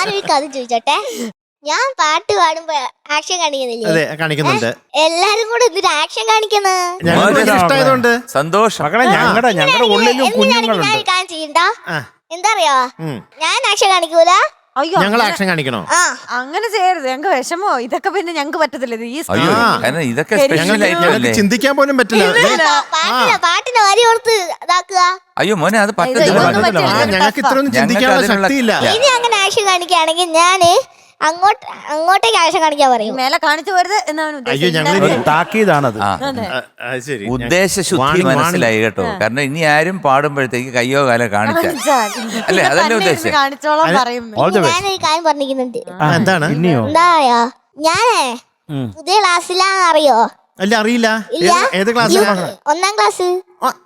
ഞാനൊരു കഥ ചോദിച്ചോട്ടെ. ഞാൻ പാട്ട് പാടുമ്പോ ആക്ഷൻ കാണിക്കുന്നില്ലേ? അതെ കാണിക്കുന്നുണ്ട്. എല്ലാരും കൂടെ എന്തൊരു ആക്ഷൻ കാണിക്കുന്നത്? ഞങ്ങൾക്ക് ഇഷ്ടമായതുകൊണ്ട് സന്തോഷം. മക്കളെ ഞങ്ങളുടെ ഉള്ളിലും കുഞ്ഞുങ്ങളുണ്ട്. ഞാൻ കാര്യം ചെയ്യണ്ട. ആ. എന്താ അറിയോ, ഉം. ഞാൻ ആക്ഷൻ കാണിക്കൂല. അയ്യോ ഞങ്ങൾ ആക്ഷൻ കാണിക്കണോ? ആ അങ്ങനെ ചെയ്യരുത്, ഞങ്ങൾക്ക് വിഷമോ. ഇതൊക്കെ പിന്നെ ഞങ്ങൾക്ക് പറ്റത്തില്ല. ഇത് ഈ അയ്യോ ആ. കാരണം ഇതൊക്കെ ഞങ്ങൾക്ക് ചിന്തിക്കാൻ പോലും പറ്റില്ല. പാട്ടിന്റെ വരി ഓർത്ത് ഇതാക്കുക. അയ്യോ മോനെ അത് ഇതൊന്നും പറ്റത്തില്ല. പറ്റില്ല. ഞങ്ങൾക്ക് ഇത്രയൊന്നും ചിന്തിക്കാനുള്ള ശക്തിയില്ല. ഇനി അങ്ങനെ ആക്ഷൻ കാണിക്കുകയാണെങ്കിൽ ഞാന് അങ്ങോട്ടേക്ക് ആക്ഷൻ കാണിക്കാൻ പറയും. മേലെ കാണിച്ചു പോരുത് എന്നാണ് അയ്യോ ഉദ്ദേശിച്ചത്. ഞങ്ങൾ ഒരു താക്കീതാണത്. ശരി ഉദ്ദേശശുദ്ധി മനസ്സിലായി കേട്ടോ. കാരണം ഇനി ആരും പാടുമ്പോഴത്തേക്ക് കയ്യോ കാലോ കാണിച്ചാൽ അല്ലേ, അതല്ലേ ഉദ്ദേശം. കാണിച്ചോളാം പറയുന്നു. All the best. ഞാനൊരു കാര്യം പറഞ്ഞിരിക്കുന്നുണ്ട്. എന്താണ്? ഇനിയോ? എന്താ പറയാ, ഞാനേ പുതിയ ക്ലാസ്സിലാന്ന് അറിയോ? അല്ല അറിയില്ല. ഇല്ല. ഏത് ക്ലാസ്സിലാണ്? 1ാം ക്ലാസ്.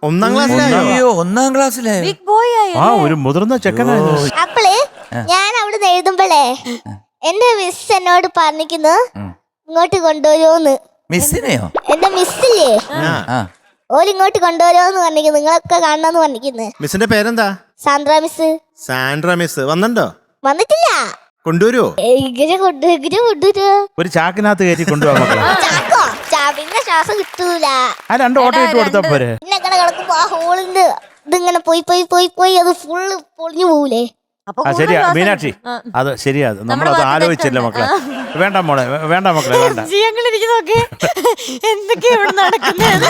1ാം ക്ലാസ്സിലായോ? അയ്യോ 1ാം ക്ലാസ്സിലായോ? ബിഗ് ബോയ് ആയി. ആ ഒരു മുതിർന്ന ചെക്കനായിരുന്നു. അപ്പള് ഞാൻ അവിടുന്ന് എഴുതുമ്പോഴേ എന്റെ മിസ് എന്നോട് പറഞ്ഞിരിക്കുന്നു ഇങ്ങോട്ട് കൊണ്ടുവരുമോന്ന്. മിസ്സിനെയോ? എന്റെ മിസ്സില്ലേ ആ ഓലിങ്ങോട്ട് കൊണ്ടുവരുമോന്ന് പറഞ്ഞിരിക്കുന്നു. നിങ്ങളൊക്കെ കാണണമെന്ന് പറഞ്ഞിരിക്കുന്നു. മിസ്സിന്റെ പേരെന്താ? സാന്ദ്ര മിസ്. സാൻഡ്ര മിസ് വന്നിട്ടുണ്ടോ? വന്നിട്ടില്ല. കൊണ്ടുവരുവോ? ഇങ്ങനെ കൊണ്ടുവരുമോ? ഒരു ചാക്കിനകത്ത് കയറ്റി കൊണ്ടുപോകാൻ മക്കളെ. ചാക്കോ പിന്നെ ശ്വാസം കിട്ടൂല. ആ 2 ഓട്ടോ ഇട്ട് കൊടുത്താ പോരെ. പിന്നെ അങ്ങനെ കിടക്കുമ്പോ ആ ഹോളിന്ന് ഇതിങ്ങനെ പോയി അത് ഫുള്ള് പൊളിഞ്ഞു പോകൂലേ? അപ്പൊ ആ ശരിയാ കൂടുതൽ മീനാക്ഷി, അത് ശരിയാ. നമ്മളത് ആലോചിച്ചില്ല മക്കളെ. വേണ്ട മോളെ, വേണ്ട മക്കളെ, വേണ്ട. ഞങ്ങളിരിക്കുന്നൊക്കെ എന്തൊക്കെയാ ഇവിടെ നടക്കുന്നത്?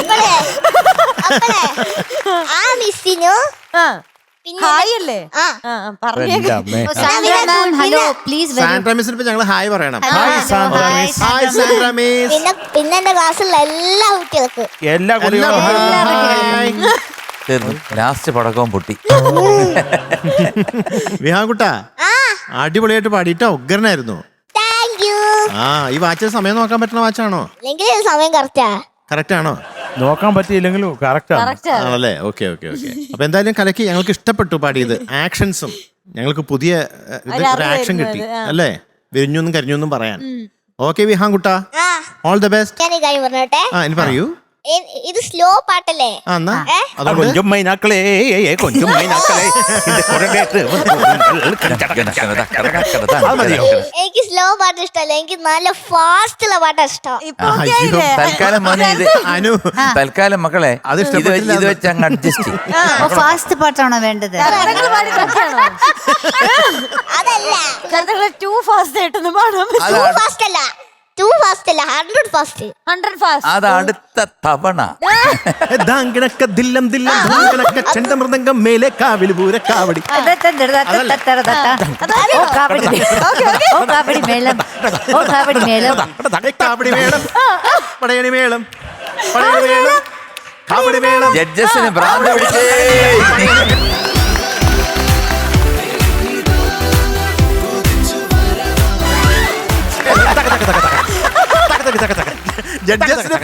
ആ മിസ്സിനു പിന്നെ ഹായ് അല്ലേ? ആ എന്റെ അമ്മേ. ഹലോ പ്ലീസ് സാൻഡ്ര മിസ്സിന് ഇപ്പൊ ഞങ്ങള് ഹായ് പറയണം. Hi Sandra miss. Hi Sandra miss. പിന്നെ എന്റെ ക്ലാസ്സിലുള്ള എല്ലാ കുട്ടികൾക്കും എല്ലാ കുട്ടികളും ഹായ്. തീർന്നു. ലാസ്റ്റ് പടക്കവും പൊട്ടി. വിഹാകുട്ടാ അടിപൊളിയായിട്ട് പാടിട്ടോ. ഉഗ്രനായിരുന്നു. Thank you. ഈ വാച്ചിൽ സമയം നോക്കാൻ പറ്റുന്ന വാച്ചാണോ? അല്ലെങ്കിൽ സമയം കറക്റ്റാ. കറക്റ്റ് ആണോ? നോക്കാൻ പറ്റിയില്ലെങ്കിലും കറക്റ്റ് ആണ്. ആണല്ലേ? Okay okay okay. അപ്പൊ എന്തായാലും കലക്കി. ഞങ്ങൾക്ക് ഇഷ്ടപ്പെട്ടു പാടിയത്. ആക്ഷൻസും ഞങ്ങൾക്ക് പുതിയ ഒരു ആക്ഷൻ കിട്ടി അല്ലേ? വിരിഞ്ഞൊന്നും കരിഞ്ഞൊന്നും പറയാൻ. ഓക്കെ വിഹാൻകുട്ടാ, ഓൾ ദ ബെസ്റ്റ്. ഞാൻ ഈ കാര്യം പറഞ്ഞോട്ടെ. ഇനി പറയൂ. ഇത് സ്ലോ പാട്ടല്ലേ? എന്നാ കൊഞ്ചും മൈനാക്കളെ, കൊഞ്ചും മൈനാക്കളെ. അത് മതിയോ? എനിക്ക് സ്ലോ പാട്ട് ഇഷ്ടമല്ല, എനിക്ക് നല്ല ഫാസ്റ്റ് ഉള്ള പാട്ടാ ഇഷ്ടം. ഇപ്പൊ തൽക്കാലം മോനെ ഇത് അനു തൽക്കാലം മക്കളെ അത് ഇഷ്ടപ്പെട്ടില്ല. ഇത് വെച്ച് അങ്ങ് അഡ്ജസ്റ്റ് ചെയ്യും. ഫാസ്റ്റ് പാട്ടാണോ വേണ്ടത്? അതല്ല ടു ഫാസ്റ്റ് ആയിട്ടൊന്ന് പാടാൻ ടൂ ഫാസ്റ്റ് അല്ല, 100 ഫാസ്റ്റ്. 100 ഫാസ്റ്റ്. അത് അടുത്ത തവണ. ദാങ്കിണക്ക ദില്ലം ദില്ലം ദാങ്കിണക്ക ചെണ്ടമൃദംഗം മേലെ കാവില് പൂര കാവടി. ഓ കാവടി മേളം, ഓ കാവടി മേളം. കാവടി മേളം, പടയണി മേളം, പടയണി മേളം, കാവടി മേളം. ജഡ്ജസിന് ഭ്രാന്ത് പിടിച്ചേ. ജഡ്ജസിന്